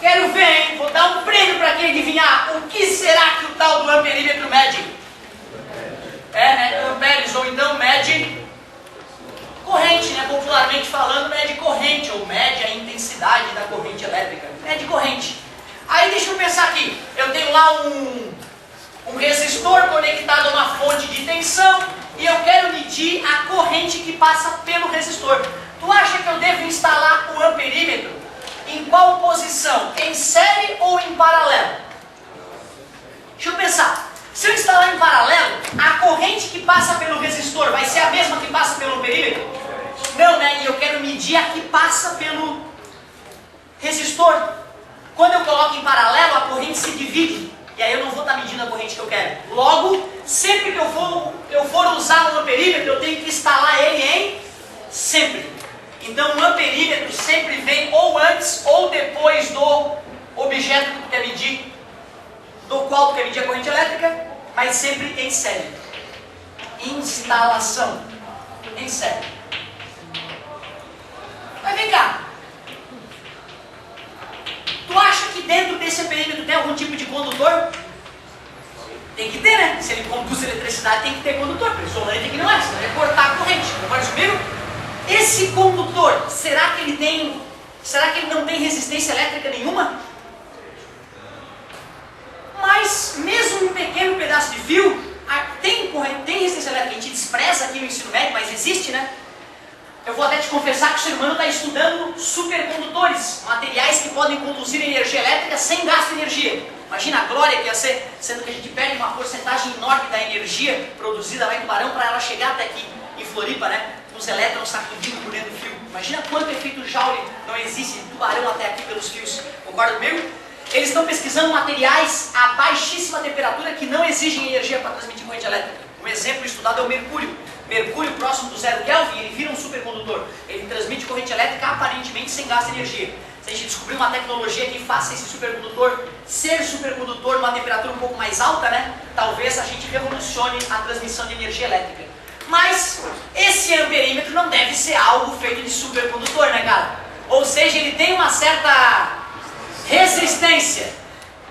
Quero ver, hein? Vou dar um prêmio para quem adivinhar o que será que o tal do amperímetro mede. Né? Amperes, ou então mede corrente, né? Popularmente falando, mede corrente, ou mede a intensidade da corrente elétrica. Mede corrente. Aí deixa eu pensar aqui. Eu tenho lá um resistor conectado a uma fonte de tensão e eu quero medir a corrente que passa pelo resistor. Tu acha que eu devo instalar o amperímetro em qual posição? Em série ou em paralelo? Deixa eu pensar. Se eu instalar em paralelo, a corrente que passa pelo resistor vai ser a mesma que passa pelo amperímetro? Não, né? E eu quero medir a que passa pelo resistor. Quando eu coloco em paralelo, a corrente se divide. E aí eu não vou estar medindo a corrente que eu quero. Logo, sempre que eu for usar um amperímetro, eu tenho que instalar ele em sempre. Então o amperímetro sempre vem ou antes ou depois do objeto que tu quer medir, do qual tu quer medir a corrente elétrica, mas sempre em série. Instalação em série. Mas vem cá. Tu acha que dentro desse amperímetro tem algum tipo de condutor? Tem que ter, né? Se ele conduz eletricidade, tem que ter condutor. Porque isolante aqui não é, senão ele vai cortar a corrente. Concorda comigo? Esse condutor, será que ele não tem resistência elétrica nenhuma? Mas mesmo um pequeno pedaço de fio tem resistência elétrica. A gente despreza aqui no ensino médio, mas existe, né? Eu vou até te confessar que o ser humano está estudando supercondutores, materiais que podem conduzir energia elétrica sem gasto de energia. Imagina a glória que ia ser, sendo que a gente perde uma porcentagem enorme da energia produzida lá em Tubarão para ela chegar até aqui em Floripa, né? Os elétrons sacudindo por dentro do fio. Imagina quanto efeito Joule não existe em Tubarão até aqui pelos fios. Concorda comigo? Eles estão pesquisando materiais a baixíssima temperatura que não exigem energia para transmitir corrente elétrica. Um exemplo estudado é o mercúrio. Mercúrio próximo do 0 Kelvin, ele vira um supercondutor. Ele transmite corrente elétrica aparentemente sem gasto de energia. Se a gente descobrir uma tecnologia que faça esse supercondutor ser supercondutor numa temperatura um pouco mais alta, né? Talvez a gente revolucione a transmissão de energia elétrica. Mas esse amperímetro não deve ser algo feito de supercondutor, né, cara? Ou seja, ele tem uma certa resistência.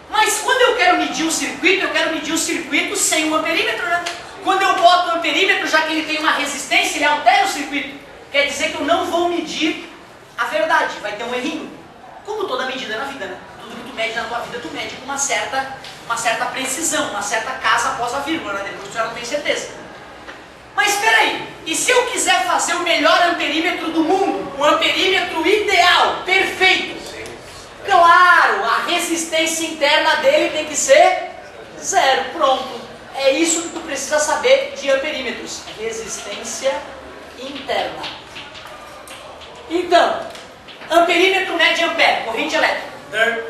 Mas quando eu quero medir um circuito, eu quero medir um circuito sem um amperímetro, né? Quando eu boto o amperímetro, já que ele tem uma resistência, ele altera o circuito. Quer dizer que eu não vou medir a verdade, vai ter um errinho. Como toda medida na vida, né? Tudo que tu mede na tua vida, tu mede com uma certa precisão, uma certa casa após a vírgula, né? Depois tu já não tem certeza. Mas espera aí, e se eu quiser fazer o melhor amperímetro do mundo, o amperímetro ideal, perfeito? Claro, a resistência interna dele tem que ser zero, pronto. É isso que tu precisa saber de amperímetros. Resistência interna. Então, amperímetro mede ampere, corrente elétrica.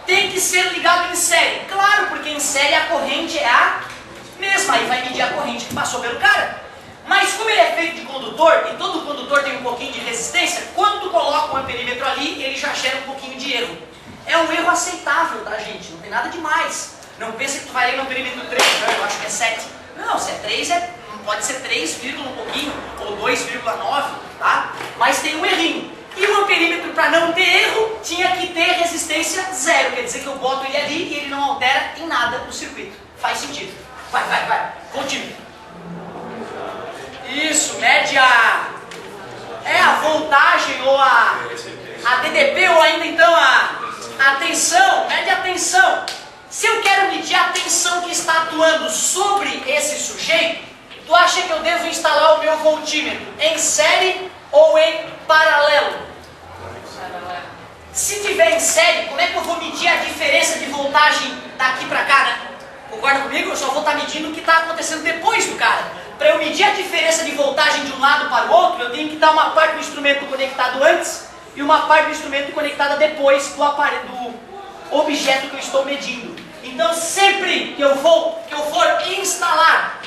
Tem que ser ligado em série. Claro, porque em série a corrente é a mesma. Aí vai medir a corrente que passou pelo cara. Mas como ele é feito de condutor, e todo condutor tem um pouquinho de resistência, quando tu coloca o amperímetro ali, ele já gera um pouquinho de erro. É um erro aceitável, tá, gente? Não tem nada demais. Não pensa que tu vai ler no amperímetro 3, não, eu acho que é 7. Não, se é 3, pode ser 3, um pouquinho, ou 2,9, tá? Mas tem um errinho. E o amperímetro, para não ter erro, tinha que ter resistência zero. Quer dizer que eu boto ele ali e ele não altera em nada o circuito. Faz sentido. Vai. Continue. Isso, mede a voltagem ou a DDP ou ainda então a tensão. Mede a tensão. Se eu quero medir a tensão que está atuando sobre esse sujeito, tu acha que eu devo instalar o meu voltímetro em série ou em paralelo? Se tiver em série, como é que eu vou medir a diferença de voltagem daqui para cá, né? Concorda comigo? Eu só vou estar medindo o que está acontecendo depois do cara. Para eu medir a diferença de voltagem de um lado para o outro, eu tenho que dar uma parte do instrumento conectado antes e uma parte do instrumento conectada depois do aparelho, do objeto que eu estou medindo. Então sempre que eu for instalar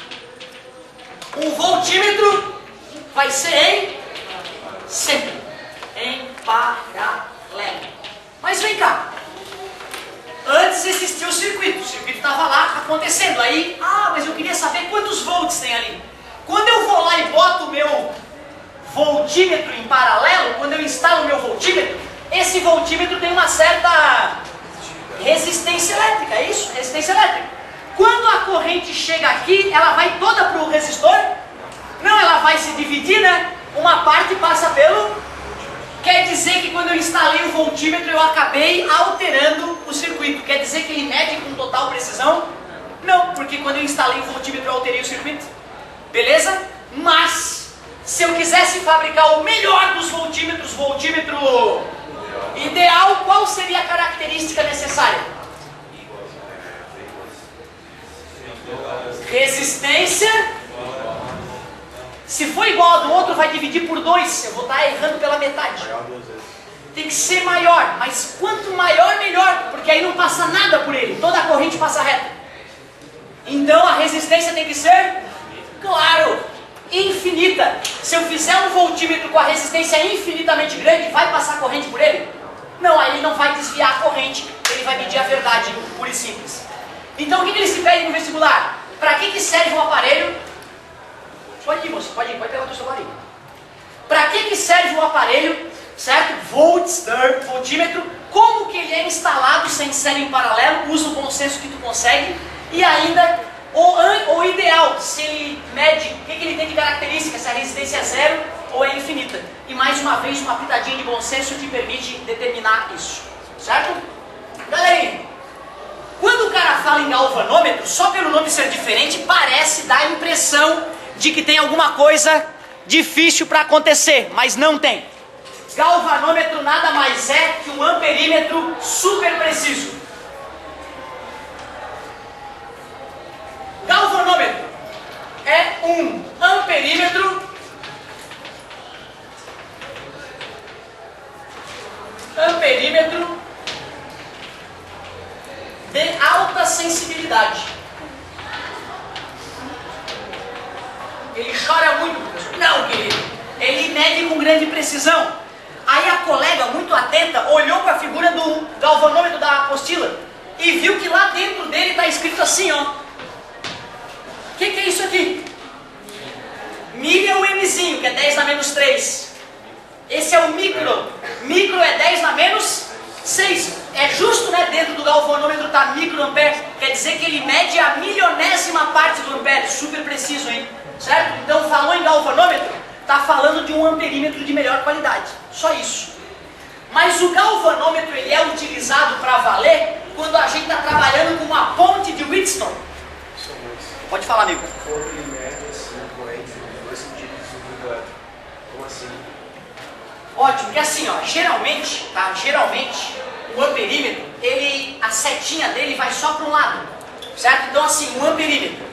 um voltímetro, vai ser sempre em paralelo. Mas vem cá, antes existia o circuito estava lá acontecendo. Aí, mas eu queria saber quantos volts tem ali. Quando eu vou lá e boto o meu voltímetro em paralelo, quando eu instalo o meu voltímetro, esse voltímetro tem uma certa resistência elétrica, é isso? Resistência elétrica. Quando a corrente chega aqui, ela vai toda para o resistor? Não, ela vai se dividir, né? Uma parte passa pelo... Quer dizer que quando eu instalei o voltímetro, eu acabei alterando o circuito. Quer dizer que ele mede com total precisão? Não, porque quando eu instalei o voltímetro, eu alterei o circuito. Beleza? Mas, se eu quisesse fabricar o melhor dos voltímetros, voltímetro ideal, qual seria a característica necessária? Resistência. Se for igual ao do outro, vai dividir por 2. Eu vou estar errando pela metade. Tem que ser maior, mas quanto maior, melhor, porque aí não passa nada por ele, toda a corrente passa reta. Então a resistência tem que ser, claro, infinita. Se eu fizer um voltímetro com a resistência infinitamente grande, vai passar corrente por ele? Não, aí ele não vai desviar a corrente, ele vai medir a verdade, pura e simples. Então o que eles se pedem no vestibular? Para que serve o aparelho? Pode ir, moço, pode pegar o teu celular aí. Para que serve o aparelho, certo? Voltímetro, como que ele é instalado sem série em paralelo, usa o bom senso que tu consegue, e ainda o ideal, se ele mede, o que ele tem de característica, se a resistência é zero ou é infinita. E mais uma vez, uma pitadinha de bom senso te permite determinar isso, certo? Galerinha, quando o cara fala em galvanômetro, só pelo nome ser diferente, parece dar a impressão de que tem alguma coisa difícil para acontecer, mas não tem. Galvanômetro nada mais é que um amperímetro super preciso. Galvanômetro é um amperímetro de alta sensibilidade. Ele chora muito, professor. Não, querido. Ele mede com grande precisão. Aí a colega, muito atenta, olhou para a figura do galvanômetro da apostila e viu que lá dentro dele está escrito assim, ó. O que é isso aqui? Milha ou Mzinho, que é 10 na menos 3. Esse é o micro. Micro é 10 na menos 6. É justo, né? Dentro do galvanômetro está microampere. Quer dizer que ele mede a milionésima parte do ampere. Super preciso, hein? Certo? Então, falou em galvanômetro, está falando de um amperímetro de melhor qualidade. Só isso. Mas o galvanômetro ele é utilizado para valer quando a gente está trabalhando com uma ponte de Wheatstone. Pode falar, amigo. Ótimo, porque assim, ó, geralmente, tá? Geralmente, o amperímetro, a setinha dele vai só para um lado, certo? Então assim, o amperímetro,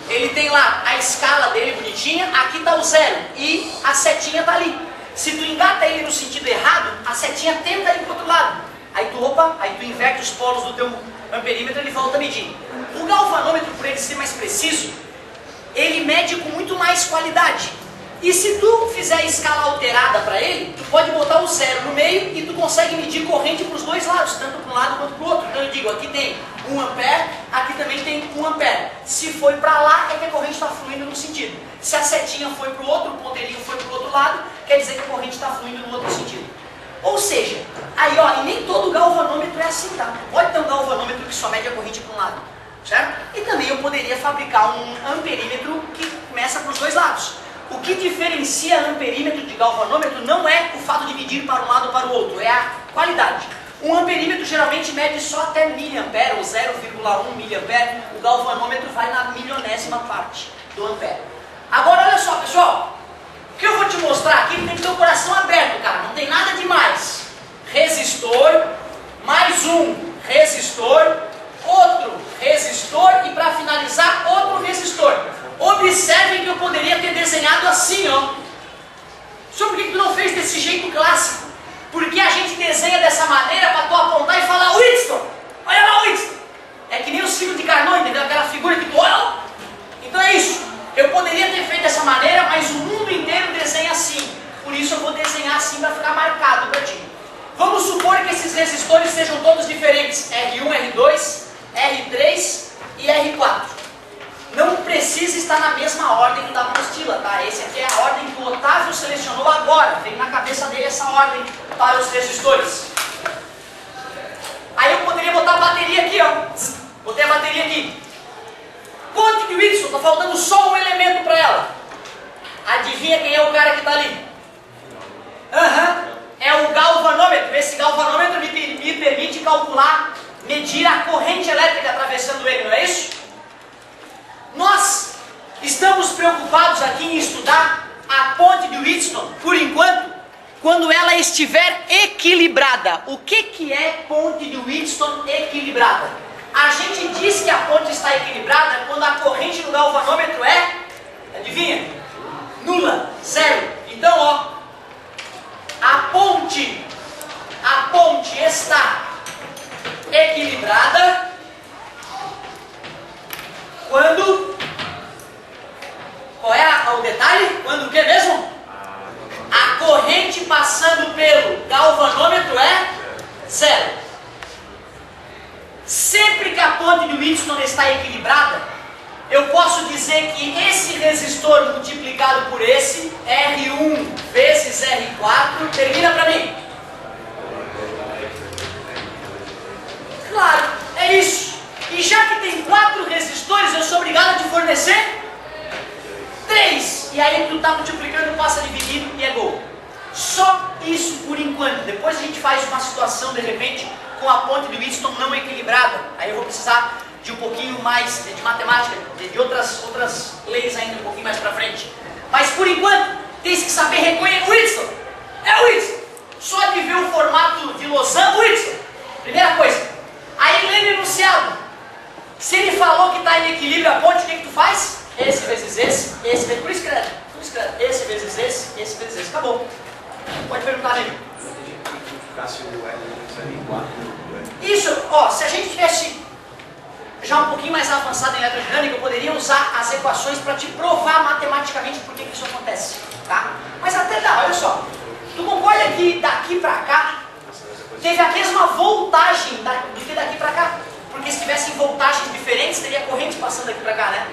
ele tem lá a escala dele bonitinha, aqui está o zero e a setinha está ali. Se tu engata ele no sentido errado, a setinha tenta ir para o outro lado. Aí tu inverte os polos do teu amperímetro, ele volta a medir. O galvanômetro, por ele ser mais preciso, ele mede com muito mais qualidade. E se tu fizer a escala alterada para ele, tu pode botar o zero no meio e tu consegue medir corrente para os dois lados, tanto para um lado quanto para o outro. Então eu digo, aqui tem 1 ampere, aqui também tem 1 ampere. Se foi para lá, é que a corrente está fluindo num sentido. Se a setinha foi para o outro, o ponteirinho foi para o outro lado, quer dizer que a corrente está fluindo no outro sentido. Ou seja, aí ó, e nem todo galvanômetro é assim, tá? Pode ter um galvanômetro que só mede a corrente para um lado, certo? E também eu poderia fabricar um amperímetro que começa para os dois lados. O que diferencia amperímetro de galvanômetro não é o fato de medir para um lado ou para o outro, é a qualidade. Um amperímetro geralmente mede só até miliampere ou 0,1 miliampere, o galvanômetro vai na milionésima parte do ampere. Agora olha só, pessoal, o que eu vou te mostrar aqui tem que ter o coração aberto, cara, não tem nada demais. Resistor, mais um resistor, outro resistor e para finalizar outro resistor. Observem que eu poderia ter desenhado assim, ó. Só por que tu não fez desse jeito clássico? Porque a gente desenha dessa maneira para tu apontar e falar Wheatstone, olha lá Wheatstone. É que nem o Ciro de Carnot, entendeu? Aquela figura que tu olha. Então é isso. Eu poderia ter feito dessa maneira, mas o mundo inteiro desenha assim. Por isso eu vou desenhar assim para ficar marcado para ti. Vamos supor que esses resistores sejam todos diferentes. R1, R2, R3 e R4. Não precisa estar na mesma ordem da apostila, tá? Essa aqui é a ordem que o Otávio selecionou agora. Veio na cabeça dele essa ordem para os resistores. medir a corrente elétrica atravessando ele, não é isso? Nós estamos preocupados aqui em estudar a ponte de Wheatstone, por enquanto, quando ela estiver equilibrada. O que é ponte de Wheatstone equilibrada? A gente diz que a ponte está equilibrada quando a corrente no galvanômetro é, adivinha? Nula, zero. Então, ó, a ponte está equilibrada quando, qual é o detalhe? Quando o que mesmo? A corrente passando pelo galvanômetro é zero. Sempre que a ponte de Wheatstone está equilibrada, eu posso dizer que esse resistor multiplicado por esse, R1 vezes R4, termina para mim. Claro, é isso. E já que tem 4 resistores, eu sou obrigado a te fornecer 3. E aí tu está multiplicando, passa dividindo e é gol. Só isso por enquanto. Depois a gente faz uma situação, de repente, com a ponte de Wheatstone não equilibrada. Aí eu vou precisar de um pouquinho mais de matemática, de outras leis ainda um pouquinho mais para frente. Mas por enquanto, tens que saber reconhecer o Wheatstone. É o Wheatstone. Só de ver o formato de losango, Wheatstone. Primeira coisa. Aí lê o enunciado. Se ele falou que está em equilíbrio a ponte, o que tu faz? Esse vezes esse vezes... Por isso escreve. Esse vezes esse vezes esse. Acabou. Pode perguntar nele. Isso, ó, se a gente tivesse já um pouquinho mais avançado em eletrodinâmica, eu poderia usar as equações para te provar matematicamente por que isso acontece, tá? Mas até dá, olha só. Tu concorda que daqui para cá teve a mesma voltagem do que daqui para cá? Porque se tivessem voltagens diferentes, teria corrente passando daqui para cá, né?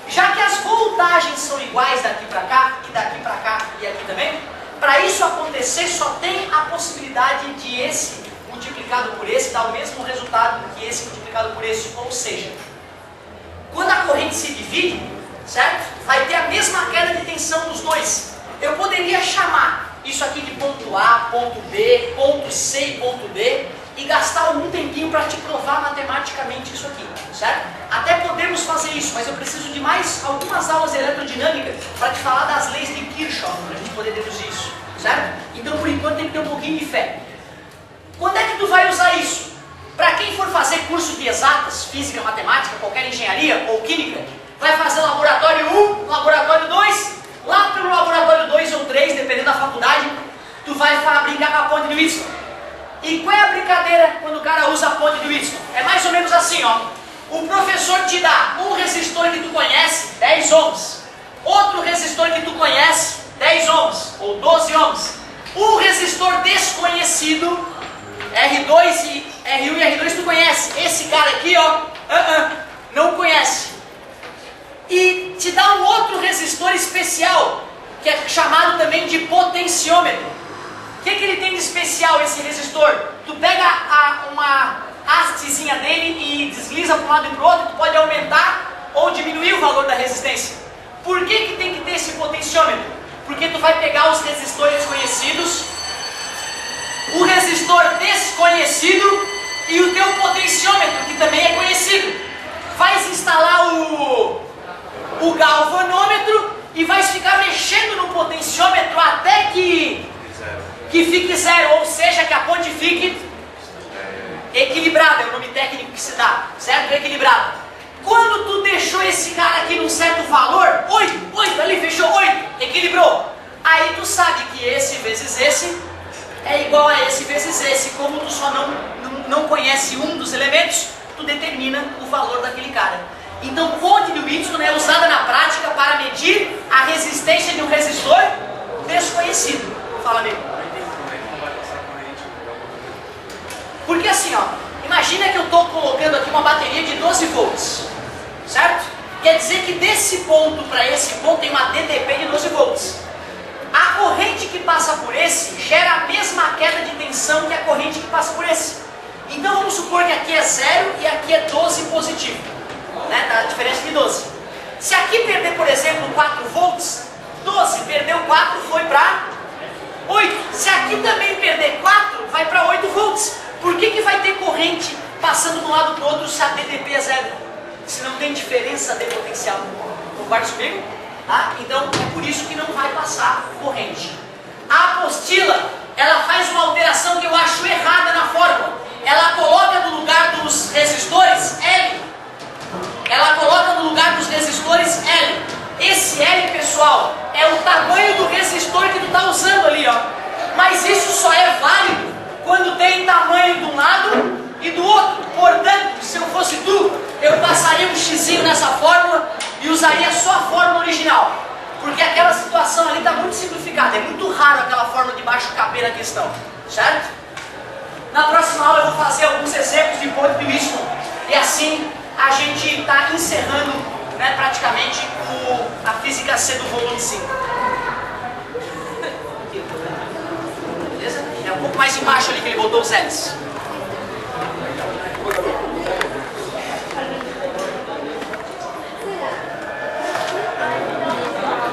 Já que as voltagens são iguais daqui para cá, e daqui para cá e aqui também, para isso acontecer só tem a possibilidade de esse multiplicado por esse dar o mesmo resultado que esse multiplicado por esse. Ou seja, quando a corrente se divide, certo? Vai ter a mesma queda de tensão nos dois. Eu poderia chamar isso aqui de ponto A, ponto B, ponto C e ponto D e gastar algum tempinho para te provar matematicamente isso aqui, certo? Até podemos fazer isso, mas eu preciso de mais algumas aulas de eletrodinâmica para te falar das leis de Kirchhoff, para a gente poder deduzir isso, certo? Então, por enquanto, tem que ter um pouquinho de fé. Quando é que tu vai usar isso? Para quem for fazer curso de exatas, física, matemática, qualquer engenharia ou química, vai fazer laboratório 1, laboratório 2, lá pelo laboratório 2 ou 3, dependendo da faculdade, tu vai brincar com a ponte de Wheatstone. E qual é a brincadeira quando o cara usa a ponte de Wheatstone? É mais ou menos assim, ó. O professor te dá um resistor que tu conhece, 10 ohms. Outro resistor que tu conhece, 10 ohms ou 12 ohms. Um resistor desconhecido, R2 e R1 e R2 tu conhece. Esse cara aqui, ó, não conhece. E te dá um outro resistor especial, que é chamado também de potenciômetro. O que ele tem de especial, esse resistor? Tu pega uma hastezinha dele e desliza para um lado e para o outro, tu pode aumentar ou diminuir o valor da resistência. Por que tem que ter esse potenciômetro? Porque tu vai pegar os resistores conhecidos, o resistor desconhecido e o teu potenciômetro, que também é conhecido. Vais instalar o galvanômetro e vais ficar mexendo no potenciômetro até que fique zero, ou seja, que a ponte fique equilibrada, é o nome técnico que se dá, certo? Equilibrada. Quando tu deixou esse cara aqui num certo valor, 8, ali fechou 8, equilibrou. Aí tu sabe que esse vezes esse é igual a esse vezes esse. Como tu só não conhece um dos elementos, tu determina o valor daquele cara. Então, ponte de Wheatstone é usada na prática para medir a resistência de um resistor desconhecido. Fala, amigo. Porque assim, ó, imagina que eu estou colocando aqui uma bateria de 12 volts, certo? Quer dizer que desse ponto para esse ponto tem uma DDP de 12 volts. A corrente que passa por esse gera a mesma queda de tensão que a corrente que passa por esse. Então vamos supor que aqui é 0 e aqui é 12 positivo, né? Dá a diferença de 12. Se aqui perder, por exemplo, 4 volts, 12 perdeu 4, foi para 8. Se aqui também perder 4, vai para 8 volts. Por que vai ter corrente passando de um lado para o outro se a DDP é zero, se não tem diferença de potencial. Concorda comigo? Tá? Então é por isso que não vai passar corrente. A apostila, ela faz uma alteração que eu acho errada na fórmula. Ela coloca no lugar dos resistores L. Ela coloca no lugar dos resistores L. Esse L, pessoal, é o tamanho do resistor que tu está usando ali, ó. Mas isso só é válido quando tem tamanho de um lado e do outro. Portanto, se eu fosse tu, eu passaria um xizinho nessa fórmula e usaria só a fórmula original. Porque aquela situação ali está muito simplificada. É muito raro aquela fórmula de baixo caber na questão. Certo? Na próxima aula eu vou fazer alguns exemplos de ponto de vista. E assim a gente está encerrando, né, praticamente a física C do volume 5. Beleza? É um pouco mais embaixo ali que ele botou os L's.